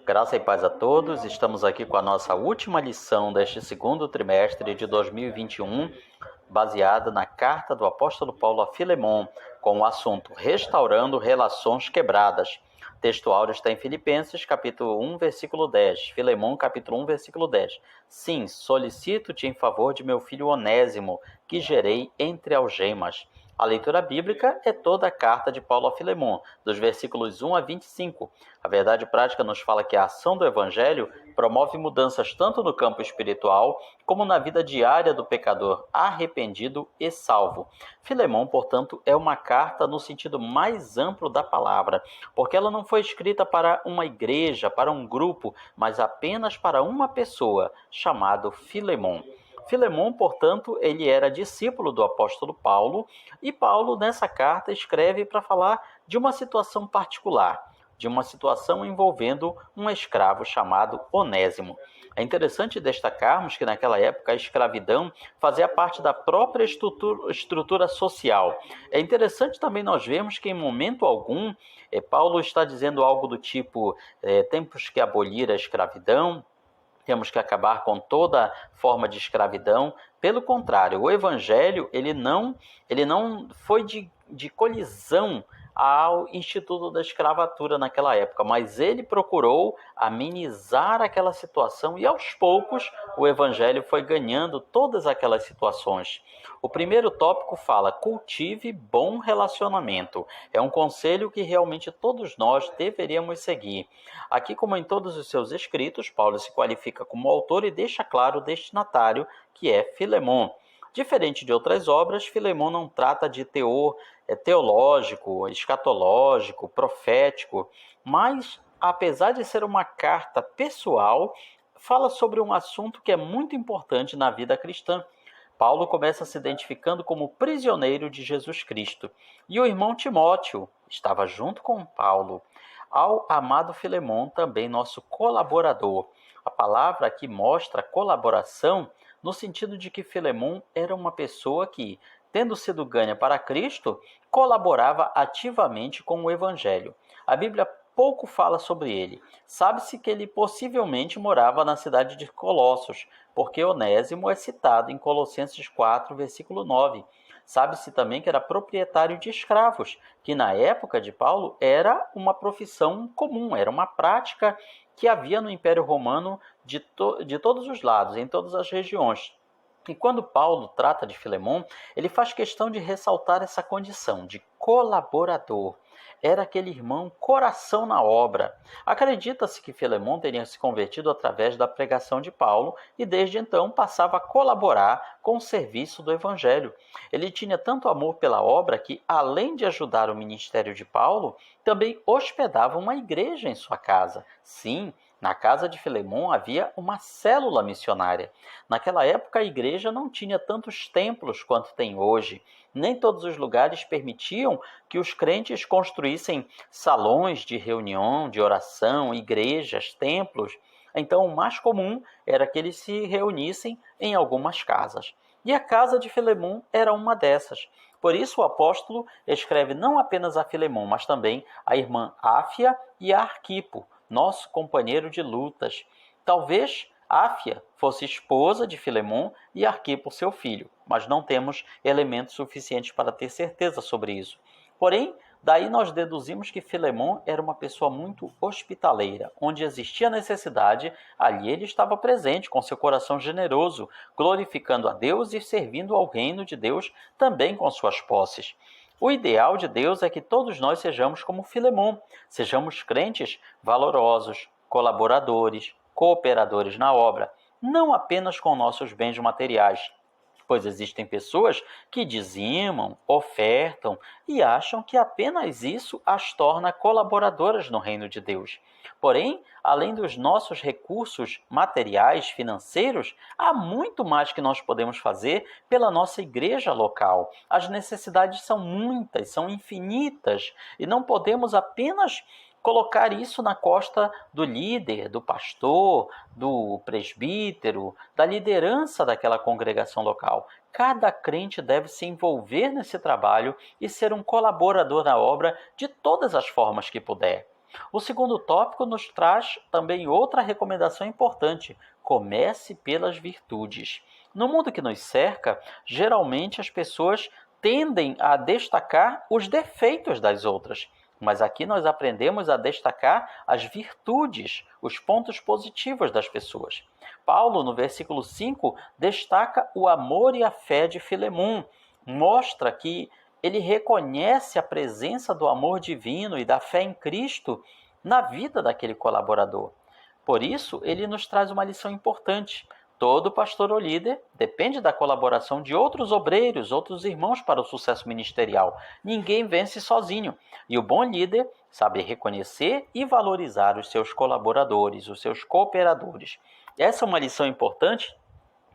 Graça e paz a todos. Estamos aqui com a nossa última lição deste segundo trimestre de 2021, baseada na carta do apóstolo Paulo a Filemon, com o assunto Restaurando Relações Quebradas. O texto áureo está em Filipenses, capítulo 1, versículo 10. Filemon, capítulo 1, versículo 10. Sim, solicito-te em favor de meu filho Onésimo, que gerei entre algemas. A leitura bíblica é toda a carta de Paulo a Filemon, dos versículos 1 a 25. A verdade prática nos fala que a ação do Evangelho promove mudanças tanto no campo espiritual como na vida diária do pecador arrependido e salvo. Filemon, portanto, é uma carta no sentido mais amplo da palavra, porque ela não foi escrita para uma igreja, para um grupo, mas apenas para uma pessoa, chamado Filemon. Filemon, portanto, ele era discípulo do apóstolo Paulo, e Paulo, nessa carta, escreve para falar de uma situação particular, de uma situação envolvendo um escravo chamado Onésimo. É interessante destacarmos que naquela época a escravidão fazia parte da própria estrutura social. É interessante também nós vermos que em momento algum Paulo está dizendo algo do tipo temos que abolir a escravidão, temos que acabar com toda forma de escravidão. Pelo contrário, o Evangelho ele não foi de colisão ao Instituto da Escravatura naquela época, mas ele procurou amenizar aquela situação e aos poucos o Evangelho foi ganhando todas aquelas situações. O primeiro tópico fala: cultive bom relacionamento. É um conselho que realmente todos nós deveríamos seguir. Aqui, como em todos os seus escritos, Paulo se qualifica como autor e deixa claro o destinatário, que é Filemon. Diferente de outras obras, Filemon não trata de teor teológico, escatológico, profético, mas, apesar de ser uma carta pessoal, fala sobre um assunto que é muito importante na vida cristã. Paulo começa se identificando como prisioneiro de Jesus Cristo, e o irmão Timóteo estava junto com Paulo. Ao amado Filemon, também nosso colaborador. A palavra aqui mostra colaboração no sentido de que Filemon era uma pessoa que, tendo sido ganha para Cristo, colaborava ativamente com o Evangelho. A Bíblia pouco fala sobre ele. Sabe-se que ele possivelmente morava na cidade de Colossos, porque Onésimo é citado em Colossenses 4, versículo 9. Sabe-se também que era proprietário de escravos, que na época de Paulo era uma profissão comum, era uma prática que havia no Império Romano de todos os lados, em todas as regiões. E quando Paulo trata de Filemon, ele faz questão de ressaltar essa condição de colaborador. Era aquele irmão coração na obra. Acredita-se que Filemon teria se convertido através da pregação de Paulo e desde então passava a colaborar com o serviço do Evangelho. Ele tinha tanto amor pela obra que, além de ajudar o ministério de Paulo, também hospedava uma igreja em sua casa. Sim, na casa de Filemon havia uma célula missionária. Naquela época a igreja não tinha tantos templos quanto tem hoje. Nem todos os lugares permitiam que os crentes construíssem salões de reunião, de oração, igrejas, templos. Então o mais comum era que eles se reunissem em algumas casas. E a casa de Filemon era uma dessas. Por isso o apóstolo escreve não apenas a Filemon, mas também a irmã Áfia e a Arquipo, nosso companheiro de lutas. Talvez Áfia fosse esposa de Filemon e Arquipo seu filho, mas não temos elementos suficientes para ter certeza sobre isso. Porém, daí nós deduzimos que Filemon era uma pessoa muito hospitaleira. Onde existia necessidade, ali ele estava presente com seu coração generoso, glorificando a Deus e servindo ao reino de Deus também com suas posses. O ideal de Deus é que todos nós sejamos como Filemon, sejamos crentes valorosos, colaboradores, cooperadores na obra, não apenas com nossos bens materiais, pois existem pessoas que dizimam, ofertam e acham que apenas isso as torna colaboradoras no reino de Deus. Porém, além dos nossos recursos materiais, financeiros, há muito mais que nós podemos fazer pela nossa igreja local. As necessidades são muitas, são infinitas, e não podemos apenas colocar isso na costa do líder, do pastor, do presbítero, da liderança daquela congregação local. Cada crente deve se envolver nesse trabalho e ser um colaborador na obra de todas as formas que puder. O segundo tópico nos traz também outra recomendação importante: comece pelas virtudes. No mundo que nos cerca, geralmente as pessoas tendem a destacar os defeitos das outras. Mas aqui nós aprendemos a destacar as virtudes, os pontos positivos das pessoas. Paulo, no versículo 5, destaca o amor e a fé de Filemon. Mostra que ele reconhece a presença do amor divino e da fé em Cristo na vida daquele colaborador. Por isso, ele nos traz uma lição importante. Todo pastor ou líder depende da colaboração de outros obreiros, outros irmãos para o sucesso ministerial. Ninguém vence sozinho. E o bom líder sabe reconhecer e valorizar os seus colaboradores, os seus cooperadores. Essa é uma lição importante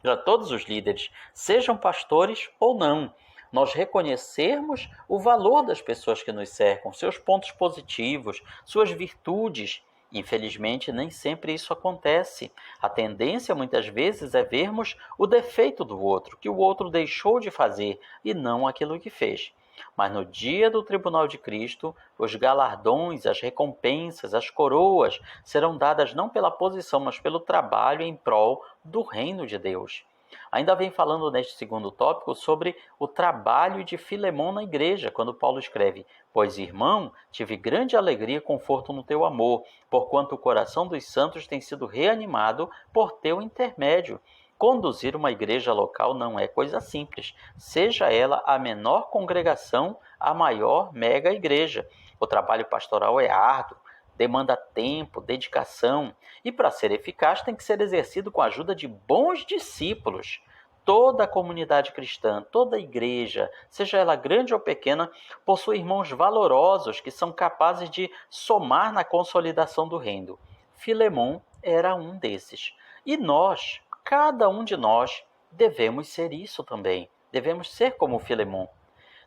para todos os líderes, sejam pastores ou não. Nós reconhecermos o valor das pessoas que nos cercam, seus pontos positivos, suas virtudes. Infelizmente, nem sempre isso acontece. A tendência, muitas vezes, é vermos o defeito do outro, que o outro deixou de fazer e não aquilo que fez. Mas no dia do tribunal de Cristo, os galardões, as recompensas, as coroas serão dadas não pela posição, mas pelo trabalho em prol do reino de Deus. Ainda vem falando neste segundo tópico sobre o trabalho de Filemon na igreja, quando Paulo escreve: pois, irmão, tive grande alegria e conforto no teu amor, porquanto o coração dos santos tem sido reanimado por teu intermédio. Conduzir uma igreja local não é coisa simples, seja ela a menor congregação, a maior mega igreja. O trabalho pastoral é árduo, demanda tempo, dedicação, e para ser eficaz tem que ser exercido com a ajuda de bons discípulos. Toda a comunidade cristã, toda a igreja, seja ela grande ou pequena, possui irmãos valorosos que são capazes de somar na consolidação do reino. Filemon era um desses. E nós, cada um de nós, devemos ser isso também. Devemos ser como Filemon.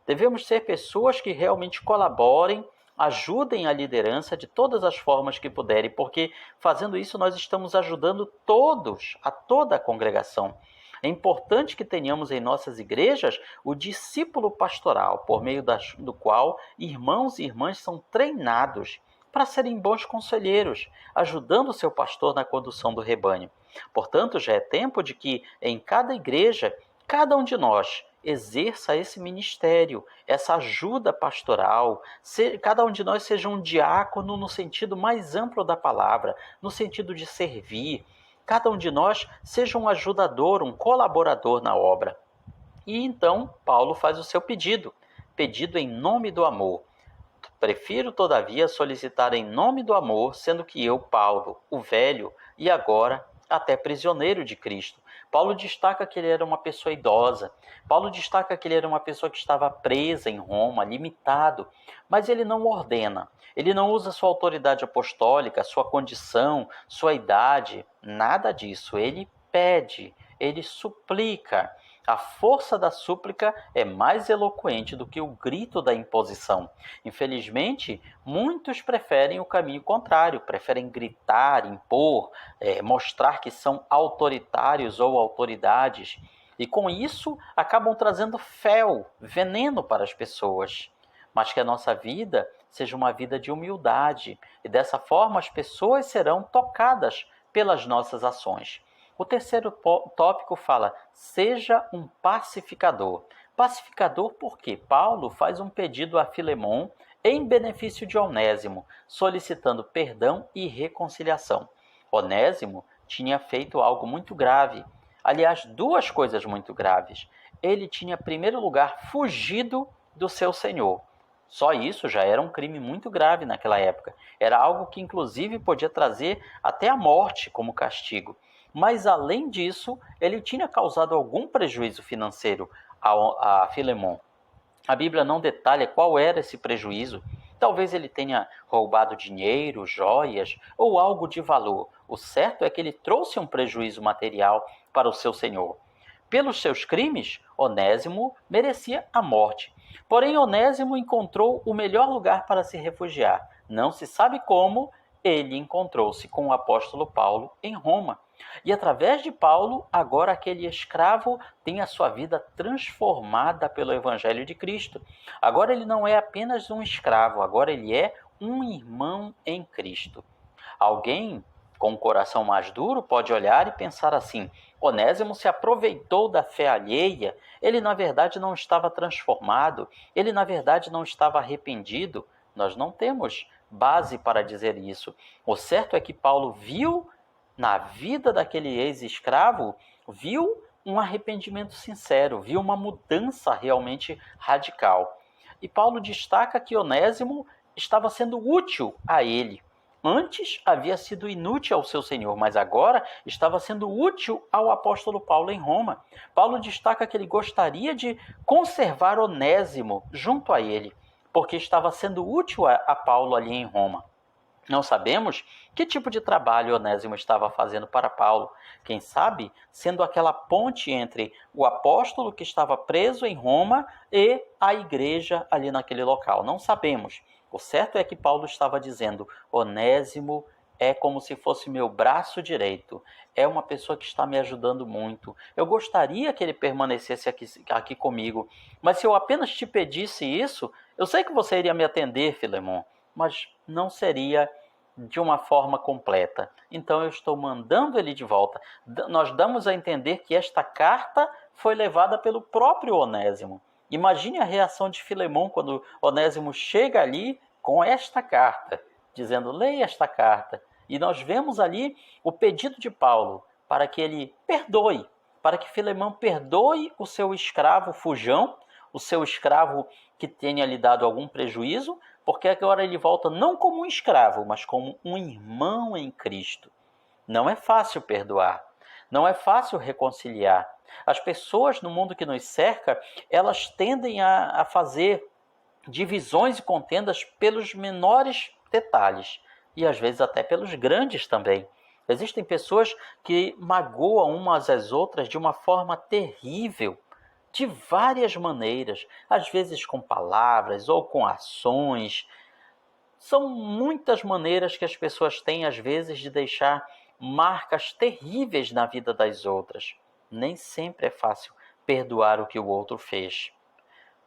Devemos ser pessoas que realmente colaborem, ajudem a liderança de todas as formas que puderem, porque fazendo isso nós estamos ajudando toda a congregação. É importante que tenhamos em nossas igrejas o discípulo pastoral, por meio do qual irmãos e irmãs são treinados para serem bons conselheiros, ajudando o seu pastor na condução do rebanho. Portanto, já é tempo de que em cada igreja, cada um de nós exerça esse ministério, essa ajuda pastoral. Cada um de nós seja um diácono no sentido mais amplo da palavra, no sentido de servir. Cada um de nós seja um ajudador, um colaborador na obra. E então Paulo faz o seu pedido em nome do amor. Prefiro, todavia, solicitar em nome do amor, sendo que eu, Paulo, o velho, e agora até prisioneiro de Cristo. Paulo destaca que ele era uma pessoa idosa. Paulo destaca que ele era uma pessoa que estava presa em Roma, limitado. Mas ele não ordena. Ele não usa sua autoridade apostólica, sua condição, sua idade, nada disso. Ele pede, ele suplica. A força da súplica é mais eloquente do que o grito da imposição. Infelizmente, muitos preferem o caminho contrário, preferem gritar, impor, mostrar que são autoritários ou autoridades. E com isso, acabam trazendo fel, veneno para as pessoas. Mas que a nossa vida seja uma vida de humildade. E dessa forma, as pessoas serão tocadas pelas nossas ações. O terceiro tópico fala: seja um pacificador. Pacificador porque Paulo faz um pedido a Filemon em benefício de Onésimo, solicitando perdão e reconciliação. Onésimo tinha feito algo muito grave. Aliás, duas coisas muito graves. Ele tinha, em primeiro lugar, fugido do seu senhor. Só isso já era um crime muito grave naquela época. Era algo que, inclusive, podia trazer até a morte como castigo. Mas, além disso, ele tinha causado algum prejuízo financeiro a Filemon. A Bíblia não detalha qual era esse prejuízo. Talvez ele tenha roubado dinheiro, joias ou algo de valor. O certo é que ele trouxe um prejuízo material para o seu senhor. Pelos seus crimes, Onésimo merecia a morte. Porém, Onésimo encontrou o melhor lugar para se refugiar. Não se sabe como, ele encontrou-se com o apóstolo Paulo em Roma. E através de Paulo, agora aquele escravo tem a sua vida transformada pelo Evangelho de Cristo. Agora ele não é apenas um escravo, agora ele é um irmão em Cristo. Alguém com um coração mais duro pode olhar e pensar assim: Onésimo se aproveitou da fé alheia, ele na verdade não estava transformado, ele na verdade não estava arrependido. Nós não temos base para dizer isso. O certo é que Paulo viu na vida daquele ex-escravo, viu um arrependimento sincero, viu uma mudança realmente radical. E Paulo destaca que Onésimo estava sendo útil a ele. Antes havia sido inútil ao seu Senhor, mas agora estava sendo útil ao apóstolo Paulo em Roma. Paulo destaca que ele gostaria de conservar Onésimo junto a ele, porque estava sendo útil a Paulo ali em Roma. Não sabemos que tipo de trabalho Onésimo estava fazendo para Paulo. Quem sabe, sendo aquela ponte entre o apóstolo que estava preso em Roma e a igreja ali naquele local. Não sabemos. O certo é que Paulo estava dizendo: Onésimo é como se fosse meu braço direito. É uma pessoa que está me ajudando muito. Eu gostaria que ele permanecesse aqui comigo. Mas se eu apenas te pedisse isso, eu sei que você iria me atender, Filemon, mas não seria de uma forma completa. Então eu estou mandando ele de volta. Nós damos a entender que esta carta foi levada pelo próprio Onésimo. Imagine a reação de Filemon quando Onésimo chega ali com esta carta, dizendo: leia esta carta. E nós vemos ali o pedido de Paulo para que ele perdoe, para que Filemão perdoe o seu escravo fujão, o seu escravo que tenha lhe dado algum prejuízo, porque agora ele volta não como um escravo, mas como um irmão em Cristo. Não é fácil perdoar, não é fácil reconciliar. As pessoas no mundo que nos cerca, elas tendem a fazer divisões e contendas pelos menores detalhes e às vezes até pelos grandes também. Existem pessoas que magoam umas às outras de uma forma terrível, de várias maneiras, às vezes com palavras ou com ações. São muitas maneiras que as pessoas têm, às vezes, de deixar marcas terríveis na vida das outras. Nem sempre é fácil perdoar o que o outro fez.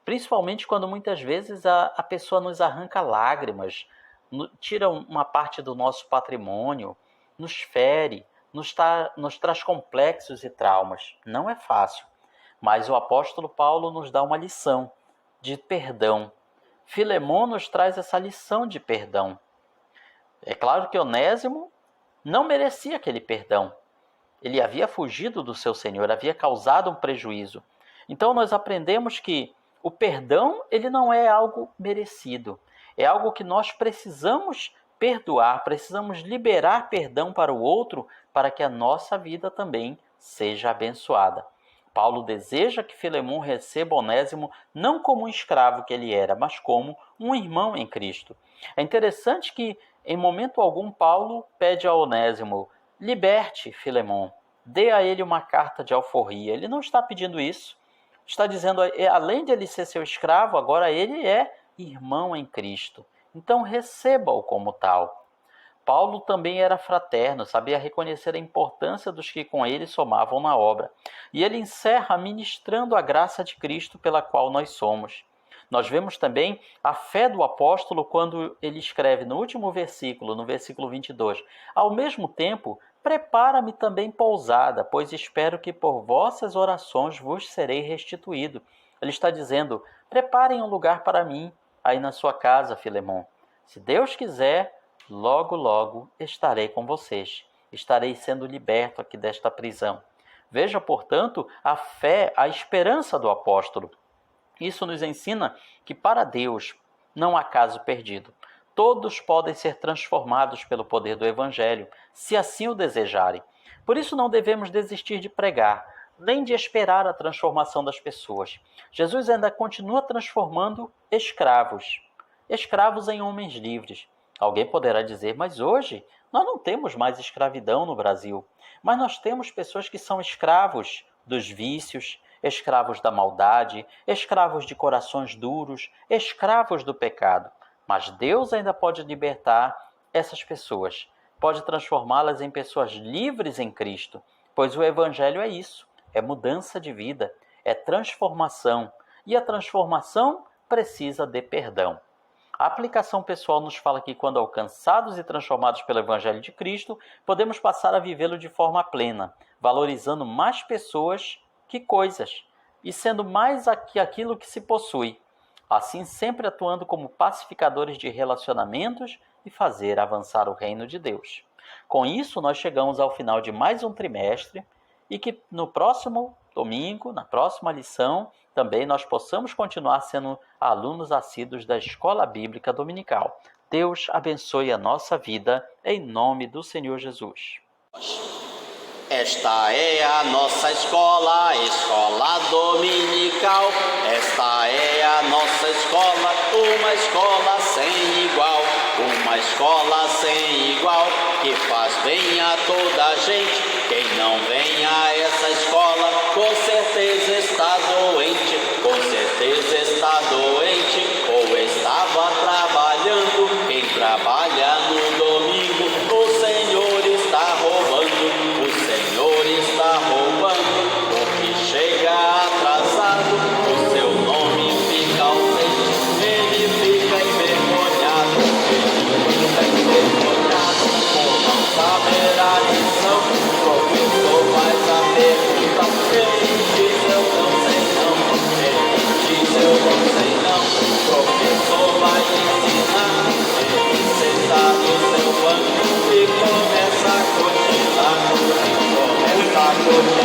Principalmente quando muitas vezes a pessoa nos arranca lágrimas, tira uma parte do nosso patrimônio, nos fere, nos traz complexos e traumas. Não é fácil. Mas o apóstolo Paulo nos dá uma lição de perdão. Filemon nos traz essa lição de perdão. É claro que Onésimo não merecia aquele perdão. Ele havia fugido do seu Senhor, havia causado um prejuízo. Então nós aprendemos que o perdão, ele não é algo merecido. É algo que nós precisamos perdoar, precisamos liberar perdão para o outro para que a nossa vida também seja abençoada. Paulo deseja que Filemon receba Onésimo não como um escravo que ele era, mas como um irmão em Cristo. É interessante que, em momento algum, Paulo pede a Onésimo: liberte Filemon, dê a ele uma carta de alforria. Ele não está pedindo isso. Está dizendo, além de ele ser seu escravo, agora ele é irmão em Cristo. Então receba-o como tal. Paulo também era fraterno, sabia reconhecer a importância dos que com ele somavam na obra. E ele encerra ministrando a graça de Cristo pela qual nós somos. Nós vemos também a fé do apóstolo quando ele escreve no último versículo, no versículo 22. Ao mesmo tempo, prepara-me também pousada, pois espero que por vossas orações vos serei restituído. Ele está dizendo: preparem um lugar para mim aí na sua casa, Filemon. Se Deus quiser, logo, logo estarei com vocês. Estarei sendo liberto aqui desta prisão. Veja, portanto, a fé, a esperança do apóstolo. Isso nos ensina que para Deus não há caso perdido. Todos podem ser transformados pelo poder do Evangelho, se assim o desejarem. Por isso não devemos desistir de pregar, nem de esperar a transformação das pessoas. Jesus ainda continua transformando escravos em homens livres. Alguém poderá dizer: mas hoje nós não temos mais escravidão no Brasil. Mas nós temos pessoas que são escravos dos vícios, escravos da maldade, escravos de corações duros, escravos do pecado. Mas Deus ainda pode libertar essas pessoas, pode transformá-las em pessoas livres em Cristo, pois o Evangelho é isso, é mudança de vida, é transformação, e a transformação precisa de perdão. A aplicação pessoal nos fala que quando alcançados e transformados pelo Evangelho de Cristo, podemos passar a vivê-lo de forma plena, valorizando mais pessoas que coisas e sendo mais aquilo que se possui. Assim, sempre atuando como pacificadores de relacionamentos e fazer avançar o reino de Deus. Com isso, nós chegamos ao final de mais um trimestre e que no próximo domingo, na próxima lição, também nós possamos continuar sendo alunos assíduos da Escola Bíblica Dominical. Deus abençoe a nossa vida, em nome do Senhor Jesus. Esta é a nossa escola, escola dominical. Esta é a nossa escola, uma escola sem igual. Uma escola sem igual, que faz bem a toda a gente. Quem não vem a essa escola, com certeza está doente. Com certeza está doente, ou estava trabalhando. Quem trabalha no domingo, o Senhor está roubando. O Senhor está roubando. O que chega atrasado, o seu nome fica ausente. Ele fica envergonhado. Ele fica envergonhado por não saber a lição. O professor faz a pergunta, ele diz eu não sei não. Ele diz eu não sei não. O professor vai ensinar. Ele senta no seu banco e começa a cochilar. E começa a cochilar.